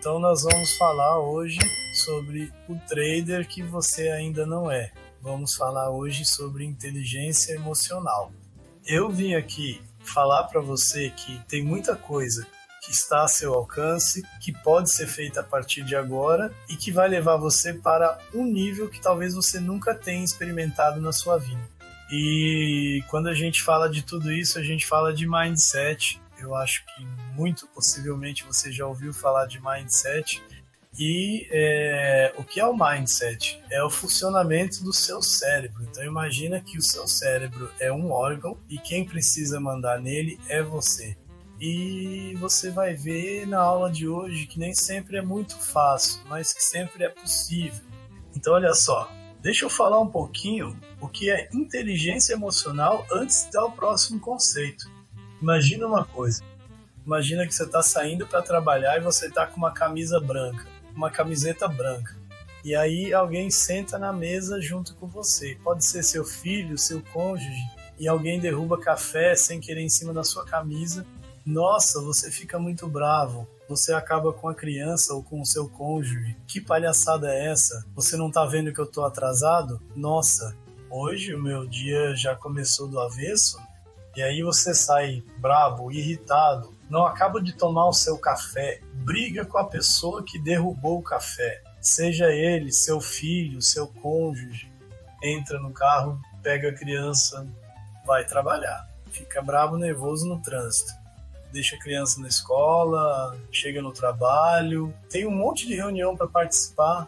Então nós vamos falar hoje sobre o trader que você ainda não é. Vamos falar hoje sobre inteligência emocional. Eu vim aqui falar para você que tem muita coisa que está a seu alcance, que pode ser feita a partir de agora e que vai levar você para um nível que talvez você nunca tenha experimentado na sua vida. E quando a gente fala de tudo isso, a gente fala de mindset. Eu acho que muito possivelmente você já ouviu falar de mindset. E o que é o mindset? É o funcionamento do seu cérebro. Então imagina que o seu cérebro é um órgão e quem precisa mandar nele é você. E você vai ver na aula de hoje que nem sempre é muito fácil, mas que sempre é possível. Então olha só, deixa eu falar um pouquinho o que é inteligência emocional antes de dar o próximo conceito. Imagina uma coisa, imagina que você está saindo para trabalhar e você está com uma camisa branca, uma camiseta branca. E aí alguém senta na mesa junto com você. Pode ser seu filho, seu cônjuge, e alguém derruba café sem querer em cima da sua camisa. Nossa, você fica muito bravo. Você acaba com a criança ou com o seu cônjuge. Que palhaçada é essa? Você não está vendo que eu estou atrasado? Nossa, hoje o meu dia já começou do avesso. E aí você sai bravo, irritado, não acaba de tomar o seu café, briga com a pessoa que derrubou o café, seja ele, seu filho, seu cônjuge, entra no carro, pega a criança, vai trabalhar, fica bravo, nervoso no trânsito, deixa a criança na escola, chega no trabalho, tem um monte de reunião para participar,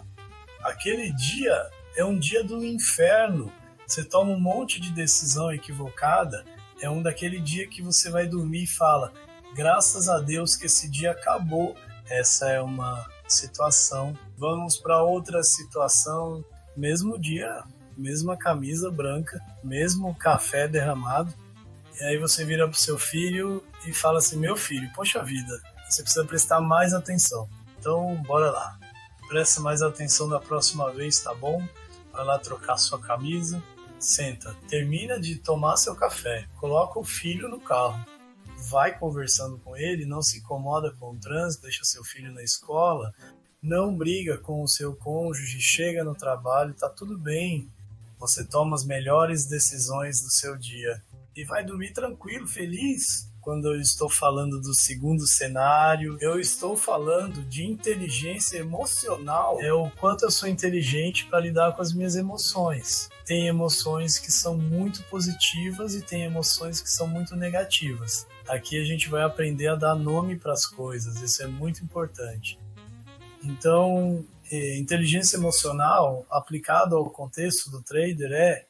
aquele dia é um dia do inferno, você toma um monte de decisão equivocada. É um daquele dia que você vai dormir e fala, graças a Deus que esse dia acabou. Essa é uma situação. Vamos para outra situação. Mesmo dia, mesma camisa branca, mesmo café derramado. E aí você vira para o seu filho e fala assim, meu filho, poxa vida, você precisa prestar mais atenção. Então, bora lá. Presta mais atenção da próxima vez, tá bom? Vai lá trocar sua camisa. Senta, termina de tomar seu café, coloca o filho no carro, vai conversando com ele, não se incomoda com o trânsito, deixa seu filho na escola, não briga com o seu cônjuge, chega no trabalho, tá tudo bem, você toma as melhores decisões do seu dia e vai dormir tranquilo, feliz. Quando eu estou falando do segundo cenário, eu estou falando de inteligência emocional. É o quanto eu sou inteligente para lidar com as minhas emoções. Tem emoções que são muito positivas e tem emoções que são muito negativas. Aqui a gente vai aprender a dar nome para as coisas, isso é muito importante. Então, inteligência emocional aplicado ao contexto do trader é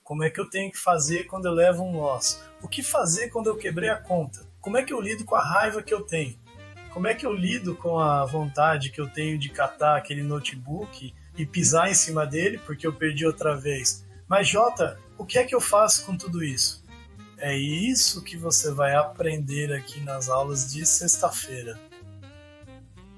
como é que eu tenho que fazer quando eu levo um loss? O que fazer quando eu quebrei a conta? Como é que eu lido com a raiva que eu tenho? Como é que eu lido com a vontade que eu tenho de catar aquele notebook e pisar em cima dele porque eu perdi outra vez? Mas Jota, o que é que eu faço com tudo isso? É isso que você vai aprender aqui nas aulas de sexta-feira.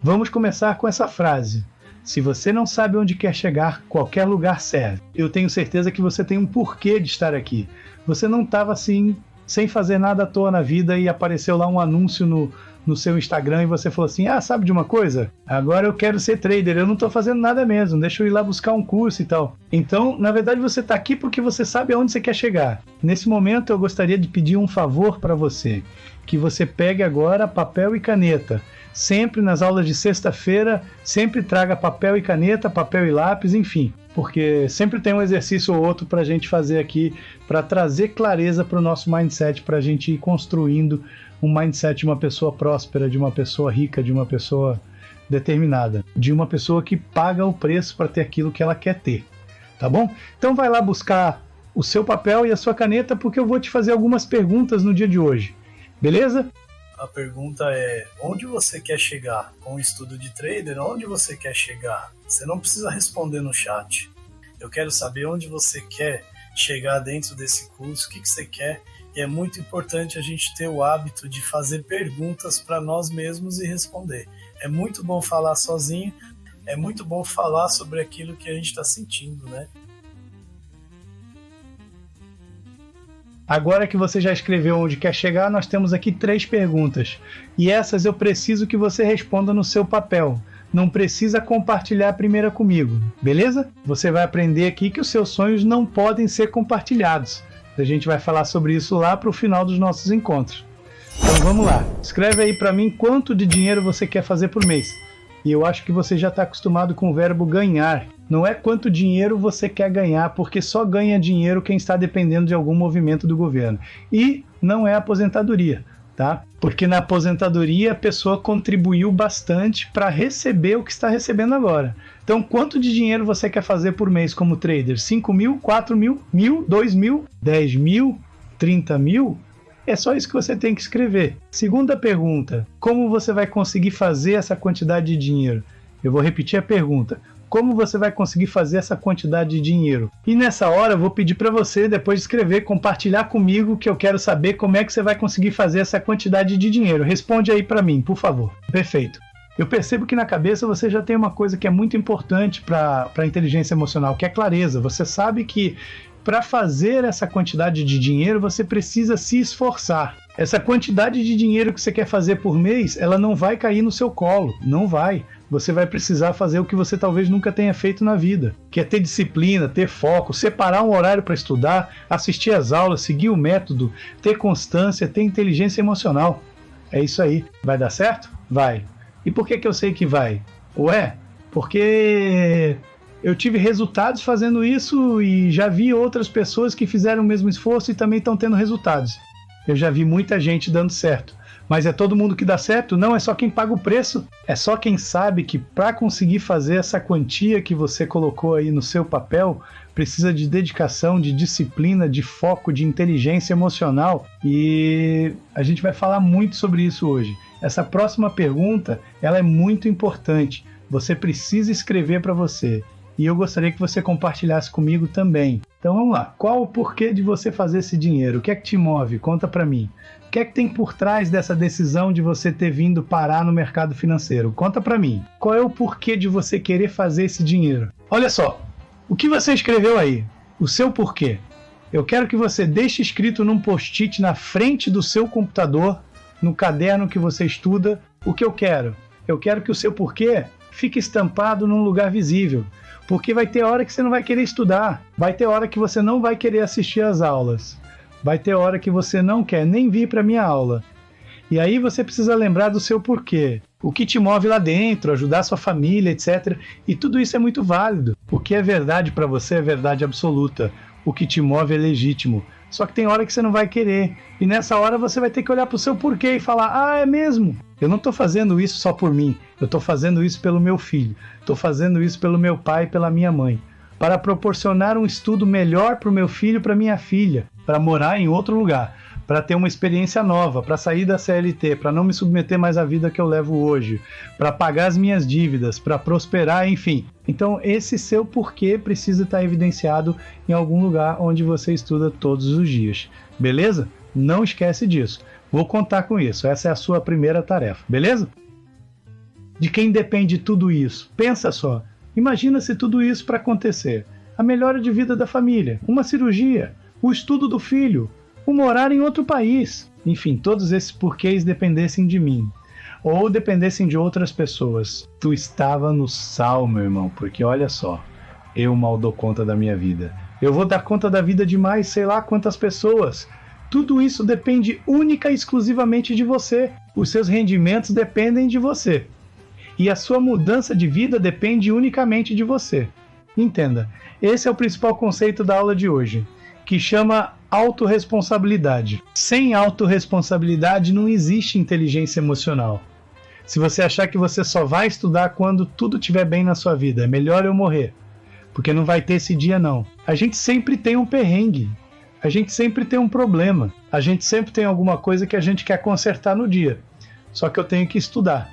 Vamos começar com essa frase. Se você não sabe onde quer chegar, qualquer lugar serve. Eu tenho certeza que você tem um porquê de estar aqui. Você não estava assim, sem fazer nada à toa na vida e apareceu lá um anúncio no seu Instagram e você falou assim, sabe de uma coisa? Agora eu quero ser trader, eu não estou fazendo nada mesmo, deixa eu ir lá buscar um curso e tal. Então, na verdade, você está aqui porque você sabe aonde você quer chegar. Nesse momento, eu gostaria de pedir um favor para você, que você pegue agora papel e caneta. Sempre nas aulas de sexta-feira, sempre traga papel e caneta, papel e lápis, enfim, porque sempre tem um exercício ou outro para a gente fazer aqui, para trazer clareza para o nosso mindset, para a gente ir construindo um mindset de uma pessoa próspera, de uma pessoa rica, de uma pessoa determinada, de uma pessoa que paga o preço para ter aquilo que ela quer ter, tá bom? Então vai lá buscar o seu papel e a sua caneta, porque eu vou te fazer algumas perguntas no dia de hoje, beleza? A pergunta é, onde você quer chegar com o estudo de trader? Onde você quer chegar? Você não precisa responder no chat. Eu quero saber onde você quer chegar dentro desse curso, o que você quer. E é muito importante a gente ter o hábito de fazer perguntas para nós mesmos e responder. É muito bom falar sozinho, é muito bom falar sobre aquilo que a gente está sentindo, né? Agora que você já escreveu onde quer chegar, nós temos aqui 3 perguntas. E essas eu preciso que você responda no seu papel. não precisa compartilhar a primeira comigo, beleza? Você vai aprender aqui que os seus sonhos não podem ser compartilhados. A gente vai falar sobre isso lá para o final dos nossos encontros. Então vamos lá, escreve aí para mim quanto de dinheiro você quer fazer por mês. E eu acho que você já está acostumado com o verbo ganhar. Não é quanto dinheiro você quer ganhar, porque só ganha dinheiro quem está dependendo de algum movimento do governo. E não é aposentadoria, tá? Porque na aposentadoria a pessoa contribuiu bastante para receber o que está recebendo agora. Então quanto de dinheiro você quer fazer por mês como trader? 5 mil, 4 mil, 1.000, 2 mil, 10 mil, 30 mil? É só isso que você tem que escrever. Segunda pergunta, como você vai conseguir fazer essa quantidade de dinheiro? Eu vou repetir a pergunta. Como você vai conseguir fazer essa quantidade de dinheiro? E nessa hora eu vou pedir para você, depois de escrever, compartilhar comigo, que eu quero saber como é que você vai conseguir fazer essa quantidade de dinheiro. Responde aí para mim, por favor. Perfeito. Eu percebo que na cabeça você já tem uma coisa que é muito importante para a inteligência emocional, que é clareza. Você sabe que para fazer essa quantidade de dinheiro, você precisa se esforçar. Essa quantidade de dinheiro que você quer fazer por mês, ela não vai cair no seu colo, não vai. Você vai precisar fazer o que você talvez nunca tenha feito na vida, que é ter disciplina, ter foco, separar um horário para estudar, assistir às aulas, seguir o método, ter constância, ter inteligência emocional. É isso aí. Vai dar certo? Vai. E por que eu sei que vai? Ué, porque eu tive resultados fazendo isso e já vi outras pessoas que fizeram o mesmo esforço e também estão tendo resultados. Eu já vi muita gente dando certo. Mas é todo mundo que dá certo? Não, é só quem paga o preço. É só quem sabe que para conseguir fazer essa quantia que você colocou aí no seu papel, precisa de dedicação, de disciplina, de foco, de inteligência emocional. E a gente vai falar muito sobre isso hoje. Essa próxima pergunta, ela é muito importante. Você precisa escrever para você. E eu gostaria que você compartilhasse comigo também. Então vamos lá. Qual o porquê de você fazer esse dinheiro? O que é que te move? Conta para mim. O que é que tem por trás dessa decisão de você ter vindo parar no mercado financeiro? Conta para mim. Qual é o porquê de você querer fazer esse dinheiro? Olha só, o que você escreveu aí? O seu porquê. Eu quero que você deixe escrito num post-it na frente do seu computador, no caderno que você estuda, o que eu quero. Eu quero que o seu porquê fique estampado num lugar visível. Porque vai ter hora que você não vai querer estudar, vai ter hora que você não vai querer assistir às aulas, vai ter hora que você não quer nem vir para a minha aula. E aí você precisa lembrar do seu porquê, o que te move lá dentro, ajudar a sua família, etc. E tudo isso é muito válido. O que é verdade para você é verdade absoluta, o que te move é legítimo. Só que tem hora que você não vai querer. E nessa hora você vai ter que olhar para o seu porquê e falar, ah, é mesmo? Eu não estou fazendo isso só por mim. Eu estou fazendo isso pelo meu filho. Estou fazendo isso pelo meu pai e pela minha mãe. Para proporcionar um estudo melhor para o meu filho e para minha filha. Para morar em outro lugar. Para ter uma experiência nova. Para sair da CLT. Para não me submeter mais à vida que eu levo hoje. Para pagar as minhas dívidas. Para prosperar, enfim. Então esse seu porquê precisa estar evidenciado em algum lugar onde você estuda todos os dias. Beleza? Não esquece disso. Vou contar com isso. Essa é a sua primeira tarefa. Beleza? De quem depende tudo isso? Pensa só. Imagina se tudo isso para acontecer. A melhora de vida da família. Uma cirurgia. O estudo do filho. O morar em outro país. Enfim, todos esses porquês dependessem de mim. Ou dependessem de outras pessoas. Tu estava no sal, meu irmão, porque olha só, eu mal dou conta da minha vida. Eu vou dar conta da vida de mais sei lá quantas pessoas. Tudo isso depende única e exclusivamente de você. Os seus rendimentos dependem de você. E a sua mudança de vida depende unicamente de você. Entenda, esse é o principal conceito da aula de hoje, que chama autorresponsabilidade. Sem autorresponsabilidade não existe inteligência emocional. Se você achar que você só vai estudar quando tudo estiver bem na sua vida, é melhor eu morrer, porque não vai ter esse dia não. A gente sempre tem um perrengue, a gente sempre tem um problema, a gente sempre tem alguma coisa que a gente quer consertar no dia. Só que eu tenho que estudar,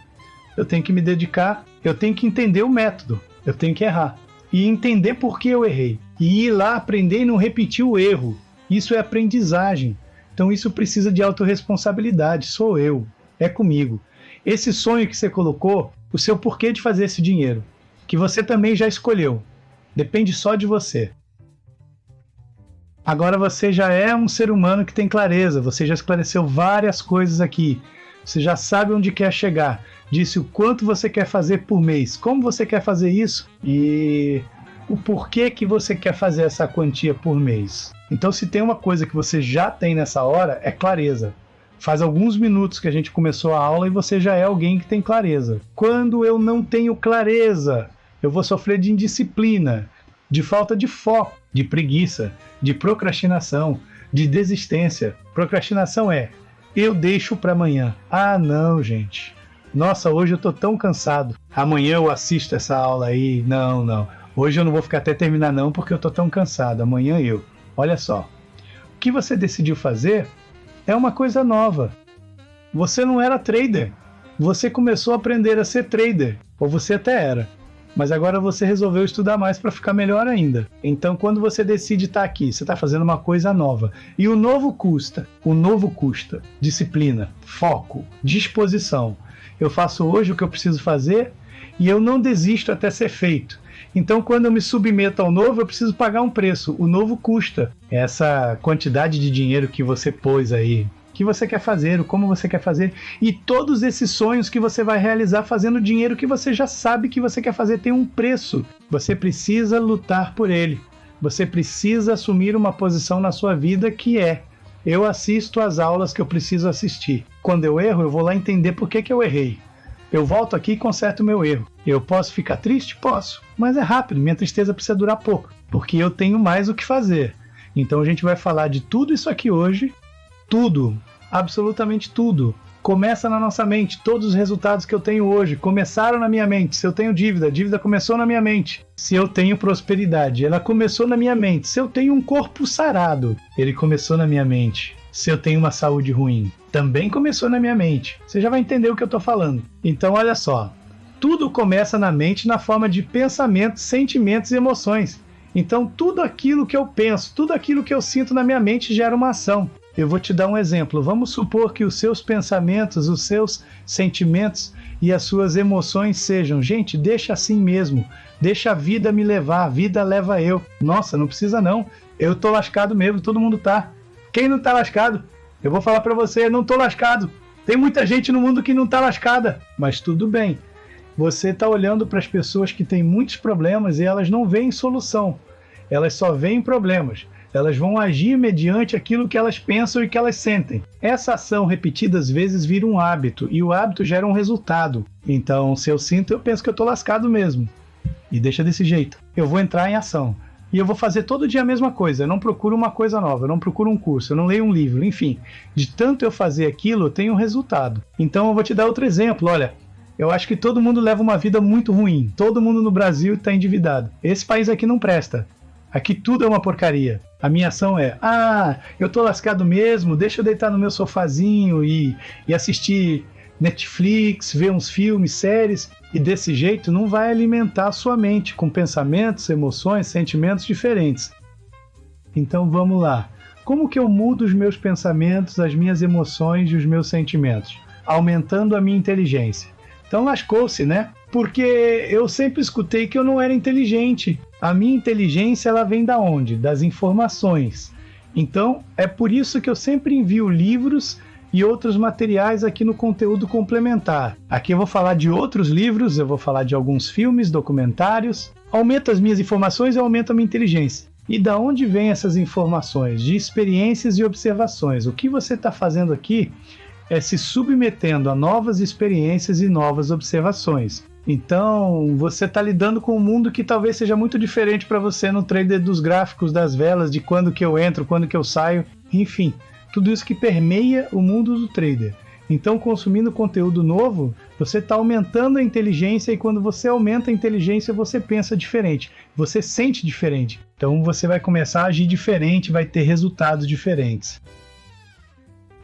eu tenho que me dedicar, eu tenho que entender o método, eu tenho que errar. E entender por que eu errei. E ir lá aprender e não repetir o erro. Isso é aprendizagem. Então isso precisa de autorresponsabilidade. Sou eu, é comigo. Esse sonho que você colocou, o seu porquê de fazer esse dinheiro, que você também já escolheu, depende só de você. Agora você já é um ser humano que tem clareza, você já esclareceu várias coisas aqui. Você já sabe onde quer chegar. Disse o quanto você quer fazer por mês, como você quer fazer isso e o porquê que você quer fazer essa quantia por mês. Então, se tem uma coisa que você já tem nessa hora, é clareza. Faz alguns minutos que a gente começou a aula e você já é alguém que tem clareza. Quando eu não tenho clareza, eu vou sofrer de indisciplina, de falta de foco, de preguiça, de procrastinação, de desistência. Procrastinação é, eu deixo para amanhã. Ah, não, gente. Nossa, hoje eu tô tão cansado. Amanhã eu assisto essa aula aí. Não. Hoje eu não vou ficar até terminar não, porque eu tô tão cansado. Amanhã eu. Olha só. O que você decidiu fazer é uma coisa nova. Você não era trader. Você começou a aprender a ser trader. Ou você até era. Mas agora você resolveu estudar mais para ficar melhor ainda. Então, quando você decide estar aqui, você está fazendo uma coisa nova. E o novo custa. O novo custa. Disciplina, foco, disposição. Eu faço hoje o que eu preciso fazer e eu não desisto até ser feito. Então, quando eu me submeto ao novo, eu preciso pagar um preço. O novo custa. Essa quantidade de dinheiro que você pôs aí, o que você quer fazer, o como você quer fazer, e todos esses sonhos que você vai realizar fazendo dinheiro que você já sabe que você quer fazer tem um preço. Você precisa lutar por ele. Você precisa assumir uma posição na sua vida que é: eu assisto às aulas que eu preciso assistir. Quando eu erro, eu vou lá entender por que eu errei. Eu volto aqui e conserto o meu erro. Eu posso ficar triste? Posso. Mas é rápido, minha tristeza precisa durar pouco, porque eu tenho mais o que fazer. Então a gente vai falar de tudo isso aqui hoje. Tudo, absolutamente tudo, começa na nossa mente. Todos os resultados que eu tenho hoje começaram na minha mente. Se eu tenho dívida, a dívida começou na minha mente. Se eu tenho prosperidade, ela começou na minha mente. Se eu tenho um corpo sarado, ele começou na minha mente. Se eu tenho uma saúde ruim, também começou na minha mente. Você já vai entender o que eu estou falando. Então olha só, tudo começa na mente na forma de pensamentos, sentimentos e emoções. Então tudo aquilo que eu penso, tudo aquilo que eu sinto na minha mente gera uma ação. Eu vou te dar um exemplo. Vamos supor que os seus pensamentos, os seus sentimentos e as suas emoções sejam: gente, deixa assim mesmo, deixa a vida me levar, a vida leva eu. Nossa, não precisa não, eu tô lascado mesmo, todo mundo tá. Quem não tá lascado? Eu vou falar pra você, não tô lascado. Tem muita gente no mundo que não tá lascada, mas tudo bem. Você tá olhando para as pessoas que têm muitos problemas e elas não veem solução, elas só veem problemas. Elas vão agir mediante aquilo que elas pensam e que elas sentem. Essa ação repetida às vezes vira um hábito, e o hábito gera um resultado. Então, se eu sinto, eu penso que eu tô lascado mesmo. E deixa desse jeito. Eu vou entrar em ação. E eu vou fazer todo dia a mesma coisa. Eu não procuro uma coisa nova, eu não procuro um curso, eu não leio um livro, enfim. De tanto eu fazer aquilo, eu tenho um resultado. Então, eu vou te dar outro exemplo. Olha, eu acho que todo mundo leva uma vida muito ruim. Todo mundo no Brasil está endividado. Esse país aqui não presta. Aqui tudo é uma porcaria. A minha ação é: eu tô lascado mesmo, deixa eu deitar no meu sofazinho e assistir Netflix, ver uns filmes, séries. E desse jeito não vai alimentar a sua mente com pensamentos, emoções, sentimentos diferentes. Então vamos lá. Como que eu mudo os meus pensamentos, as minhas emoções e os meus sentimentos? Aumentando a minha inteligência. Então lascou-se, né? Porque eu sempre escutei que eu não era inteligente. A minha inteligência, ela vem da onde? Das informações. Então, é por isso que eu sempre envio livros e outros materiais aqui no conteúdo complementar. Aqui eu vou falar de outros livros, eu vou falar de alguns filmes, documentários. Aumento as minhas informações e aumento a minha inteligência. E da onde vêm essas informações? De experiências e observações. O que você está fazendo aqui é se submetendo a novas experiências e novas observações. Então, você está lidando com um mundo que talvez seja muito diferente para você no trader dos gráficos, das velas, de quando que eu entro, quando que eu saio, enfim, tudo isso que permeia o mundo do trader. Então, consumindo conteúdo novo, você está aumentando a inteligência, e quando você aumenta a inteligência, você pensa diferente, você sente diferente. Então, você vai começar a agir diferente, vai ter resultados diferentes.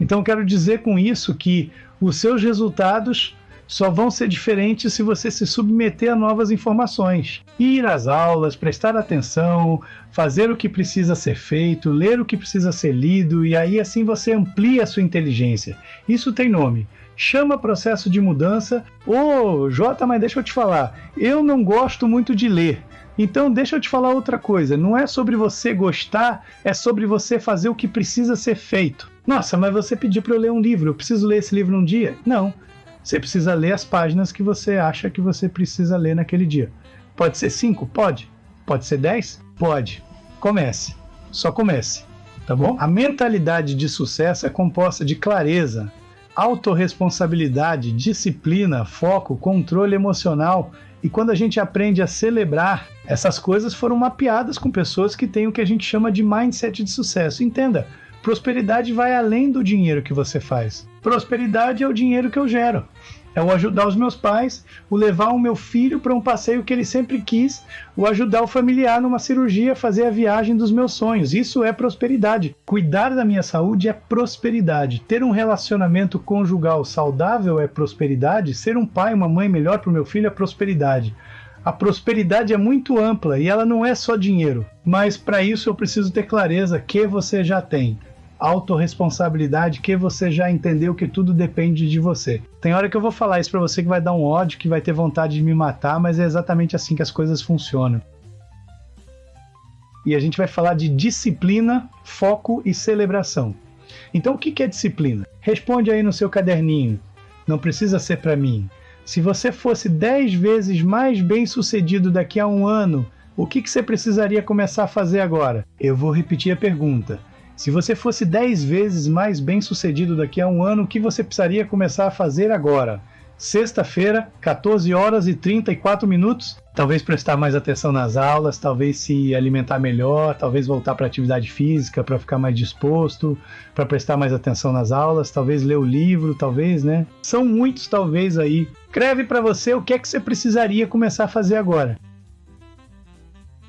Então, quero dizer com isso que os seus resultados só vão ser diferentes se você se submeter a novas informações. Ir às aulas, prestar atenção, fazer o que precisa ser feito, ler o que precisa ser lido, e aí assim você amplia a sua inteligência. Isso tem nome. Chama processo de mudança. Jota, mas deixa eu te falar, eu não gosto muito de ler. Então deixa eu te falar outra coisa, não é sobre você gostar, é sobre você fazer o que precisa ser feito. Nossa, mas você pediu para eu ler um livro, eu preciso ler esse livro um dia? Não, você precisa ler as páginas que você acha que você precisa ler naquele dia. Pode ser 5? Pode. Pode ser 10? Pode. Comece, só comece, tá bom? A mentalidade de sucesso é composta de clareza, autorresponsabilidade, disciplina, foco, controle emocional. E quando a gente aprende a celebrar, essas coisas foram mapeadas com pessoas que têm o que a gente chama de mindset de sucesso. Entenda, prosperidade vai além do dinheiro que você faz. Prosperidade é o dinheiro que eu gero. É o ajudar os meus pais, o levar o meu filho para um passeio que ele sempre quis, o ajudar o familiar numa cirurgia, fazer a viagem dos meus sonhos. Isso é prosperidade. Cuidar da minha saúde é prosperidade. Ter um relacionamento conjugal saudável é prosperidade. Ser um pai, uma mãe melhor para o meu filho é prosperidade. A prosperidade é muito ampla e ela não é só dinheiro. Mas para isso eu preciso ter clareza que você já tem. Autorresponsabilidade, que você já entendeu que tudo depende de você. Tem hora que eu vou falar isso pra você que vai dar um ódio, que vai ter vontade de me matar, mas é exatamente assim que as coisas funcionam. E a gente vai falar de disciplina, foco e celebração. Então o que é disciplina? Responde aí no seu caderninho. Não precisa ser pra mim. Se você fosse 10 vezes mais bem sucedido daqui a um ano, o que você precisaria começar a fazer agora? Eu vou repetir a pergunta. Se você fosse 10 vezes mais bem sucedido daqui a um ano, o que você precisaria começar a fazer agora? Sexta-feira, 14 horas e 34 minutos. Talvez prestar mais atenção nas aulas, talvez se alimentar melhor, talvez voltar para a atividade física para ficar mais disposto, para prestar mais atenção nas aulas, talvez ler o livro, talvez, né? São muitos talvez aí. Escreve para você o que é que você precisaria começar a fazer agora.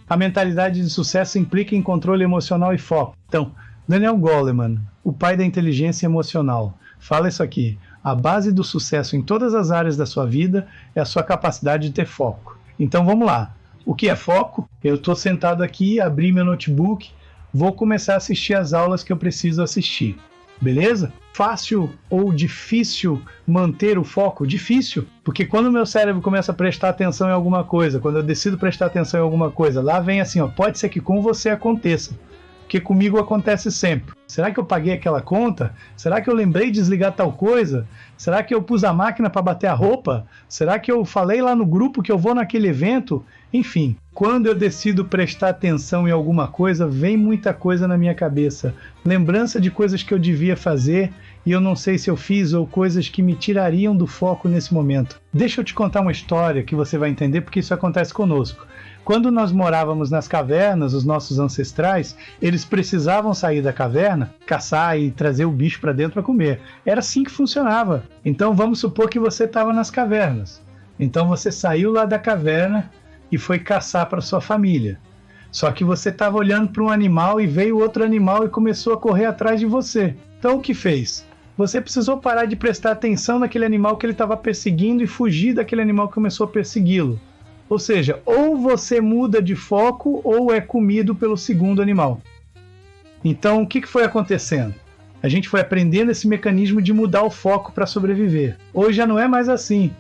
A mentalidade de sucesso implica em controle emocional e foco. Então, Daniel Goleman, o pai da inteligência emocional, fala isso aqui. A base do sucesso em todas as áreas da sua vida é a sua capacidade de ter foco. Então vamos lá. O que é foco? Eu estou sentado aqui, abri meu notebook, vou começar a assistir as aulas que eu preciso assistir. Beleza? Fácil ou difícil manter o foco? Difícil, porque quando o meu cérebro começa a prestar atenção em alguma coisa, quando eu decido prestar atenção em alguma coisa, lá vem assim, ó, pode ser que com você aconteça. Porque comigo acontece sempre. Será que eu paguei aquela conta? Será que eu lembrei de desligar tal coisa? Será que eu pus a máquina para bater a roupa? Será que eu falei lá no grupo que eu vou naquele evento? Enfim, quando eu decido prestar atenção em alguma coisa, vem muita coisa na minha cabeça. Lembrança de coisas que eu devia fazer e eu não sei se eu fiz, ou coisas que me tirariam do foco nesse momento. Deixa eu te contar uma história que você vai entender porque isso acontece conosco. Quando nós morávamos nas cavernas, os nossos ancestrais, eles precisavam sair da caverna, caçar e trazer o bicho para dentro para comer. Era assim que funcionava. Então vamos supor que você estava nas cavernas. Então você saiu lá da caverna e foi caçar para sua família. Só que você estava olhando para um animal e veio outro animal e começou a correr atrás de você. Então o que fez? Você precisou parar de prestar atenção naquele animal que ele estava perseguindo e fugir daquele animal que começou a persegui-lo. Ou seja, ou você muda de foco ou é comido pelo segundo animal. Então, o que foi acontecendo? A gente foi aprendendo esse mecanismo de mudar o foco para sobreviver. Hoje já não é mais assim.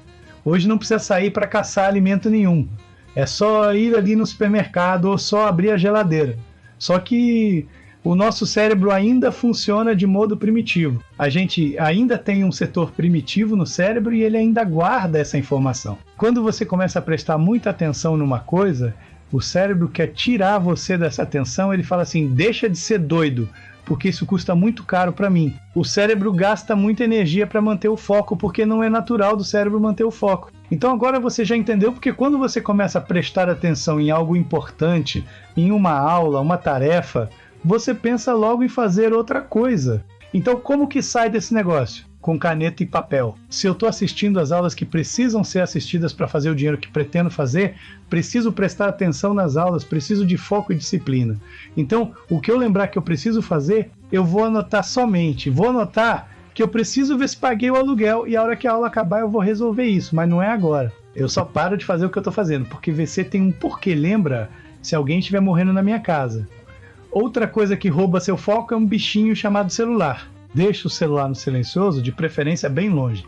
Hoje não precisa sair para caçar alimento nenhum. É só ir ali no supermercado ou só abrir a geladeira. Só que o nosso cérebro ainda funciona de modo primitivo. A gente ainda tem um setor primitivo no cérebro e ele ainda guarda essa informação. Quando você começa a prestar muita atenção numa coisa, o cérebro quer tirar você dessa atenção, ele fala assim, deixa de ser doido, porque isso custa muito caro para mim. O cérebro gasta muita energia para manter o foco, porque não é natural do cérebro manter o foco. Então agora você já entendeu, porque quando você começa a prestar atenção em algo importante, em uma aula, uma tarefa, você pensa logo em fazer outra coisa. Então como que sai desse negócio? Com caneta e papel. Se eu estou assistindo às aulas que precisam ser assistidas para fazer o dinheiro que pretendo fazer, preciso prestar atenção nas aulas, preciso de foco e disciplina. Então, o que eu lembrar que eu preciso fazer, eu vou anotar somente. Vou anotar que eu preciso ver se paguei o aluguel e a hora que a aula acabar eu vou resolver isso, mas não é agora. Eu só paro de fazer o que eu estou fazendo, porque VC tem um porquê. Lembra se alguém estiver morrendo na minha casa. Outra coisa que rouba seu foco é um bichinho chamado celular. Deixa o celular no silencioso, de preferência bem longe.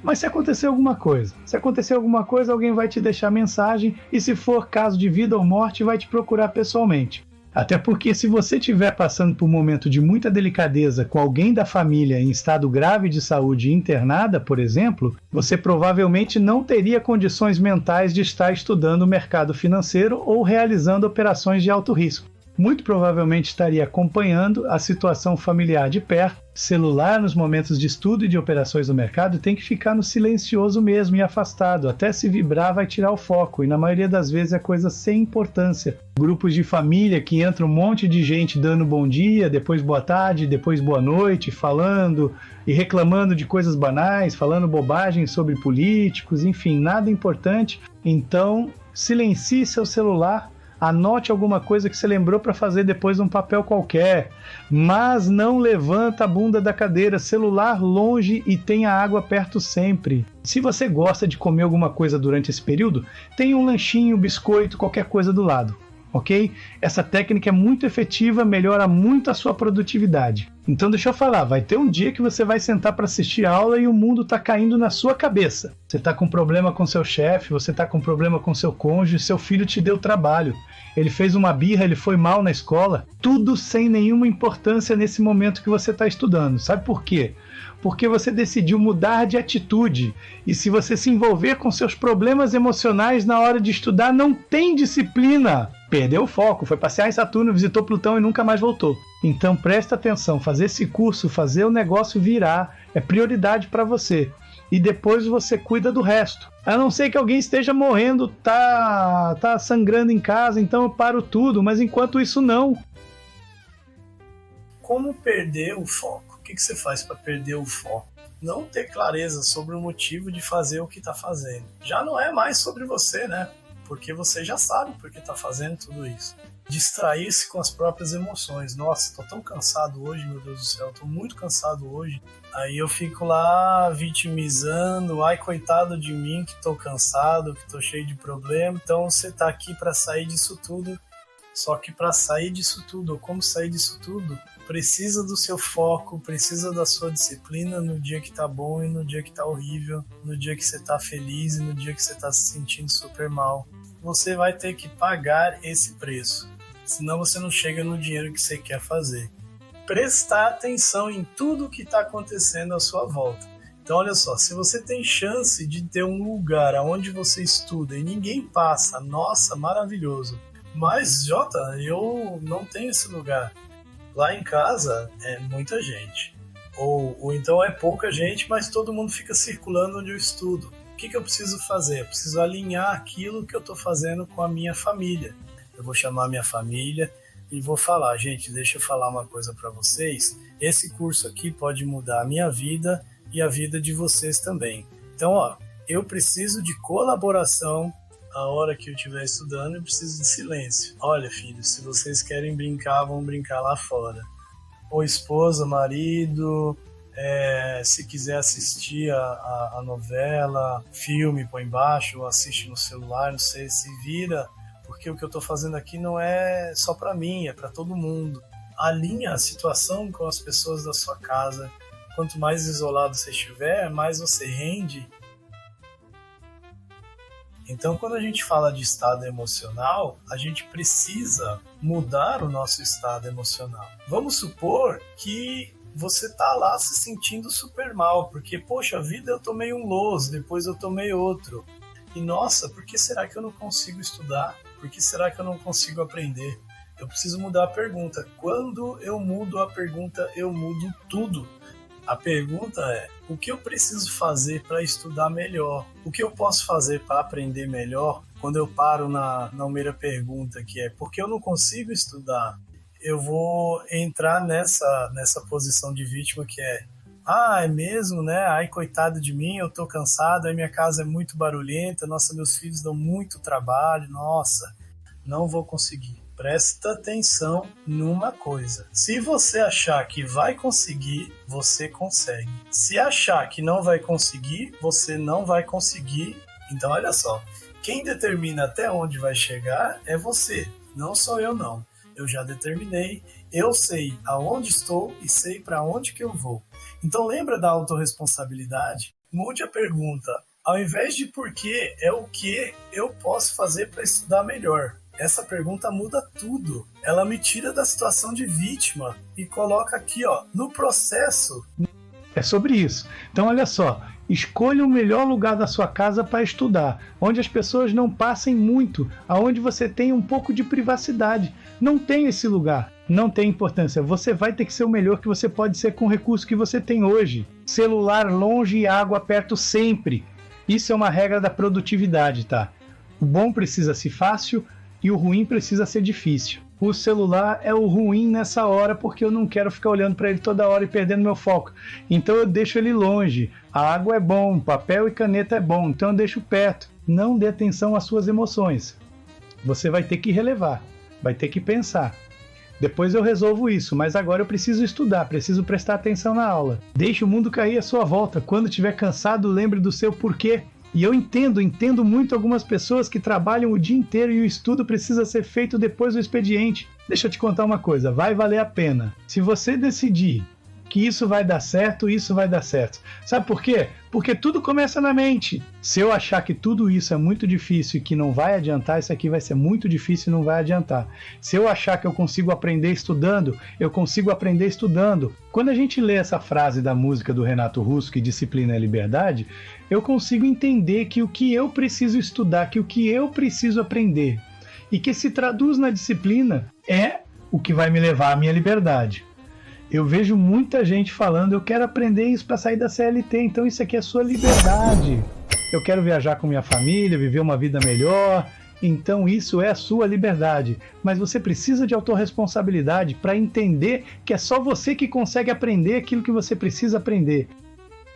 Mas se acontecer alguma coisa, alguém vai te deixar mensagem e, se for caso de vida ou morte, vai te procurar pessoalmente. Até porque, se você estiver passando por um momento de muita delicadeza com alguém da família em estado grave de saúde internada, por exemplo, você provavelmente não teria condições mentais de estar estudando o mercado financeiro ou realizando operações de alto risco. Muito provavelmente estaria acompanhando a situação familiar de perto. Celular nos momentos de estudo e de operações no mercado tem que ficar no silencioso mesmo e afastado. Até se vibrar vai tirar o foco, e na maioria das vezes é coisa sem importância. Grupos de família que entra um monte de gente dando bom dia, depois boa tarde, depois boa noite, falando e reclamando de coisas banais, falando bobagem sobre políticos, enfim, nada importante. Então, silencie seu celular. Anote alguma coisa que você lembrou para fazer depois num papel qualquer, mas não levanta a bunda da cadeira, celular longe e tenha água perto sempre. Se você gosta de comer alguma coisa durante esse período, tenha um lanchinho, biscoito, qualquer coisa do lado, ok? Essa técnica é muito efetiva, melhora muito a sua produtividade. Então deixa eu falar, vai ter um dia que você vai sentar para assistir a aula e o mundo está caindo na sua cabeça. Você está com problema com seu chefe, você está com problema com seu cônjuge, seu filho te deu trabalho. Ele fez uma birra, ele foi mal na escola. Tudo sem nenhuma importância nesse momento que você está estudando. Sabe por quê? Porque você decidiu mudar de atitude. E se você se envolver com seus problemas emocionais na hora de estudar, não tem disciplina. Perdeu o foco, foi passear em Saturno, visitou Plutão e nunca mais voltou. Então presta atenção, fazer esse curso, fazer o negócio virar, é prioridade para você. E depois você cuida do resto. A não ser que alguém esteja morrendo, tá sangrando em casa, então eu paro tudo, mas enquanto isso não. Como perder o foco? O que você faz para perder o foco? Não ter clareza sobre o motivo de fazer o que está fazendo. Já não é mais sobre você, né? Porque você já sabe por que está fazendo tudo isso. Distrair-se com as próprias emoções. Nossa, estou tão cansado hoje, meu Deus do céu, estou muito cansado hoje. Aí eu fico lá vitimizando, ai, coitado de mim que estou cansado, que estou cheio de problema. Então você está aqui para sair disso tudo. Só que para sair disso tudo, ou como sair disso tudo, precisa do seu foco, precisa da sua disciplina no dia que tá bom e no dia que tá horrível, no dia que você tá feliz e no dia que você tá se sentindo super mal. Você vai ter que pagar esse preço, senão você não chega no dinheiro que você quer fazer. Prestar atenção em tudo que está acontecendo à sua volta. Então olha só, se você tem chance de ter um lugar onde você estuda e ninguém passa, nossa, maravilhoso. Mas, Jota, eu não tenho esse lugar. Lá em casa é muita gente. Ou então é pouca gente, mas todo mundo fica circulando onde eu estudo. O que eu preciso fazer? Eu preciso alinhar aquilo que eu estou fazendo com a minha família. Eu vou chamar minha família e vou falar, gente, deixa eu falar uma coisa para vocês. Esse curso aqui pode mudar a minha vida e a vida de vocês também. Então, ó, eu preciso de colaboração. A hora que eu estiver estudando, eu preciso de silêncio. Olha, filhos, se vocês querem brincar, vão brincar lá fora. Ou esposa, marido, se quiser assistir a novela, filme, põe embaixo, ou assiste no celular, não sei, se vira, porque o que eu estou fazendo aqui não é só para mim, é para todo mundo. Alinha a situação com as pessoas da sua casa. Quanto mais isolado você estiver, mais você rende. Então, quando a gente fala de estado emocional, a gente precisa mudar o nosso estado emocional. Vamos supor que você tá lá se sentindo super mal, porque, poxa, a vida eu tomei um lows, depois eu tomei outro. E, nossa, por que será que eu não consigo estudar? Por que será que eu não consigo aprender? Eu preciso mudar a pergunta. Quando eu mudo a pergunta, eu mudo tudo. A pergunta é, o que eu preciso fazer para estudar melhor? O que eu posso fazer para aprender melhor? Quando eu paro na primeira pergunta, que é, por que eu não consigo estudar? Eu vou entrar nessa posição de vítima que é, é mesmo, né? Ai, coitado de mim, eu tô cansado, aí minha casa é muito barulhenta, nossa, meus filhos dão muito trabalho, nossa, não vou conseguir. Presta atenção numa coisa. Se você achar que vai conseguir, você consegue. Se achar que não vai conseguir, você não vai conseguir. Então, olha só. Quem determina até onde vai chegar é você. Não sou eu, não. Eu já determinei. Eu sei aonde estou e sei para onde que eu vou. Então, lembra da autorresponsabilidade? mude a pergunta. Ao invés de por quê, é o que eu posso fazer para estudar melhor. Essa pergunta muda tudo. Ela me tira da situação de vítima e coloca aqui, ó, no processo. É sobre isso. Então, olha só. Escolha o melhor lugar da sua casa para estudar, onde as pessoas não passem muito, aonde você tem um pouco de privacidade. Não tem esse lugar, não tem importância. Você vai ter que ser o melhor que você pode ser com o recurso que você tem hoje. Celular longe e água perto sempre. Isso é uma regra da produtividade, tá? O bom precisa ser fácil e o ruim precisa ser difícil. O celular é o ruim nessa hora porque eu não quero ficar olhando para ele toda hora e perdendo meu foco. Então eu deixo ele longe. A água é bom, papel e caneta é bom, então eu deixo perto. Não dê atenção às suas emoções. Você vai ter que relevar, vai ter que pensar. Depois eu resolvo isso, mas agora eu preciso estudar, preciso prestar atenção na aula. Deixe o mundo cair à sua volta. Quando estiver cansado, lembre do seu porquê. E eu entendo muito algumas pessoas que trabalham o dia inteiro e o estudo precisa ser feito depois do expediente. Deixa eu te contar uma coisa, vai valer a pena. Se você decidir que isso vai dar certo, isso vai dar certo. Sabe por quê? Porque tudo começa na mente. Se eu achar que tudo isso é muito difícil e que não vai adiantar, isso aqui vai ser muito difícil e não vai adiantar. Se eu achar que eu consigo aprender estudando, eu consigo aprender estudando. Quando a gente lê essa frase da música do Renato Russo, que disciplina é liberdade, eu consigo entender que o que eu preciso estudar, que o que eu preciso aprender e que se traduz na disciplina é o que vai me levar à minha liberdade. Eu vejo muita gente falando, eu quero aprender isso para sair da CLT, então isso aqui é sua liberdade. Eu quero viajar com minha família, viver uma vida melhor, então isso é a sua liberdade. Mas você precisa de autorresponsabilidade para entender que é só você que consegue aprender aquilo que você precisa aprender.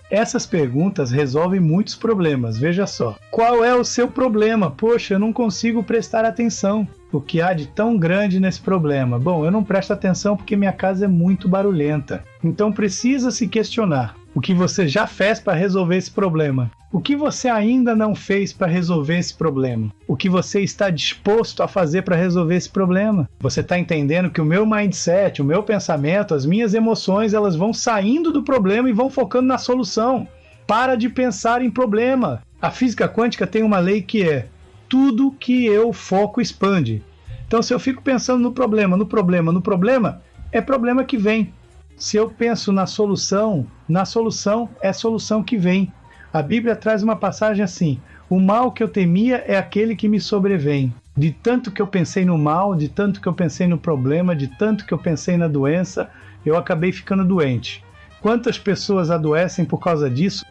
Essas perguntas resolvem muitos problemas, veja só. Qual é o seu problema? Poxa, eu não consigo prestar atenção. O que há de tão grande nesse problema? Bom, eu não presto atenção porque minha casa é muito barulhenta. Então precisa se questionar o que você já fez para resolver esse problema. O que você ainda não fez para resolver esse problema? O que você está disposto a fazer para resolver esse problema? Você está entendendo que o meu mindset, o meu pensamento, as minhas emoções, elas vão saindo do problema e vão focando na solução. Para de pensar em problema. A física quântica tem uma lei que é tudo que eu foco expande. Então se eu fico pensando no problema, é problema que vem. Se eu penso na solução é solução que vem. A Bíblia traz uma passagem assim: o mal que eu temia é aquele que me sobrevém. De tanto que eu pensei no mal, de tanto que eu pensei no problema, de tanto que eu pensei na doença, eu acabei ficando doente. Quantas pessoas adoecem por causa disso?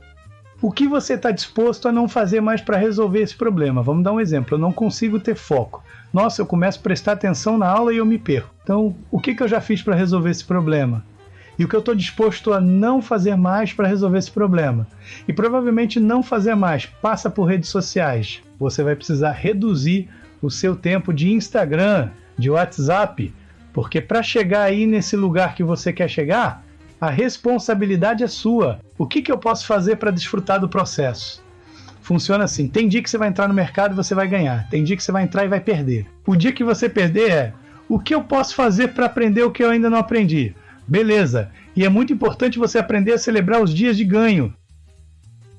O que você está disposto a não fazer mais para resolver esse problema? Vamos dar um exemplo. Eu não consigo ter foco. Nossa, eu começo a prestar atenção na aula e eu me perco. Então, o que eu já fiz para resolver esse problema? E o que eu estou disposto a não fazer mais para resolver esse problema? E provavelmente não fazer mais passa por redes sociais. Você vai precisar reduzir o seu tempo de Instagram, de WhatsApp, porque para chegar aí nesse lugar que você quer chegar, a responsabilidade é sua. O que eu posso fazer para desfrutar do processo? Funciona assim. Tem dia que você vai entrar no mercado e você vai ganhar. Tem dia que você vai entrar e vai perder. O dia que você perder é: o que eu posso fazer para aprender o que eu ainda não aprendi? Beleza. E é muito importante você aprender a celebrar os dias de ganho.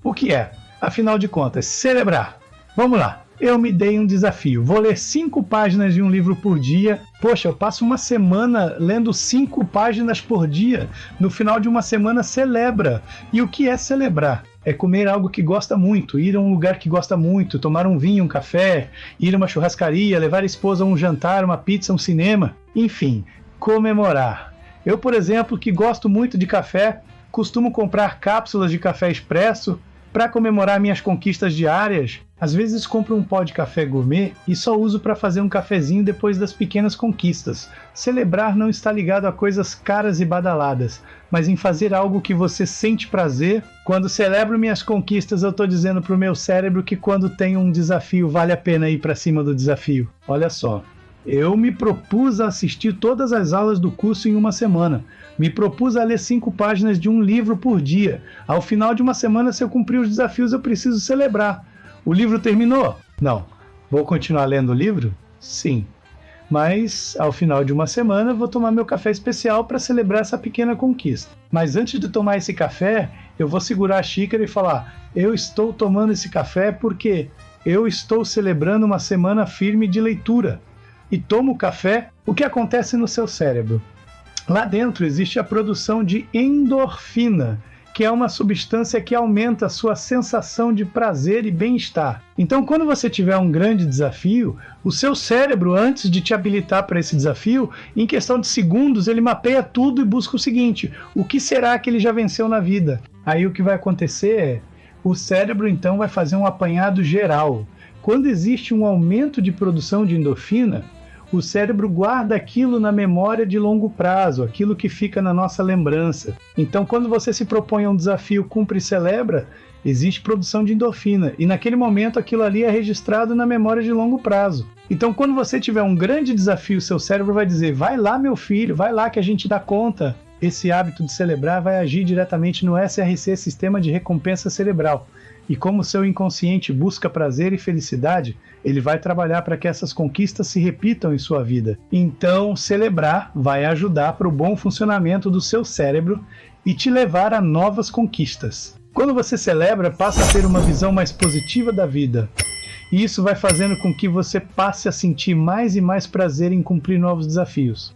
O que é? Afinal de contas, celebrar. Vamos lá. Eu me dei um desafio. Vou ler 5 páginas de um livro por dia. Poxa, eu passo uma semana lendo 5 páginas por dia. No final de uma semana, celebra. E o que é celebrar? É comer algo que gosta muito, ir a um lugar que gosta muito, tomar um vinho, um café, ir a uma churrascaria, levar a esposa a um jantar, uma pizza, um cinema. Enfim, comemorar. Eu, por exemplo, que gosto muito de café, costumo comprar cápsulas de café expresso para comemorar minhas conquistas diárias. Às vezes compro um pó de café gourmet e só uso para fazer um cafezinho depois das pequenas conquistas. Celebrar não está ligado a coisas caras e badaladas, mas em fazer algo que você sente prazer. Quando celebro minhas conquistas, eu estou dizendo para o meu cérebro que quando tenho um desafio, vale a pena ir para cima do desafio. Olha só, eu me propus a assistir todas as aulas do curso em uma semana. Me propus a ler 5 páginas de um livro por dia. Ao final de uma semana, se eu cumprir os desafios, eu preciso celebrar. O livro terminou? Não. Vou continuar lendo o livro? Sim. Mas ao final de uma semana eu vou tomar meu café especial para celebrar essa pequena conquista. Mas antes de tomar esse café, eu vou segurar a xícara e falar: eu estou tomando esse café porque eu estou celebrando uma semana firme de leitura. E tomo o café, o que acontece no seu cérebro? Lá dentro existe a produção de endorfina, que é uma substância que aumenta a sua sensação de prazer e bem-estar. Então, quando você tiver um grande desafio, o seu cérebro, antes de te habilitar para esse desafio, em questão de segundos, ele mapeia tudo e busca o seguinte: o que será que ele já venceu na vida? Aí o que vai acontecer é, o cérebro então vai fazer um apanhado geral. Quando existe um aumento de produção de endorfina, o cérebro guarda aquilo na memória de longo prazo, aquilo que fica na nossa lembrança. Então, quando você se propõe a um desafio, cumpre e celebra, existe produção de endorfina. E naquele momento, aquilo ali é registrado na memória de longo prazo. Então, quando você tiver um grande desafio, seu cérebro vai dizer: vai lá, meu filho, vai lá que a gente dá conta. Esse hábito de celebrar vai agir diretamente no SRC, Sistema de Recompensa Cerebral. E como seu inconsciente busca prazer e felicidade, ele vai trabalhar para que essas conquistas se repitam em sua vida. Então, celebrar vai ajudar para o bom funcionamento do seu cérebro e te levar a novas conquistas. Quando você celebra, passa a ter uma visão mais positiva da vida. E isso vai fazendo com que você passe a sentir mais e mais prazer em cumprir novos desafios.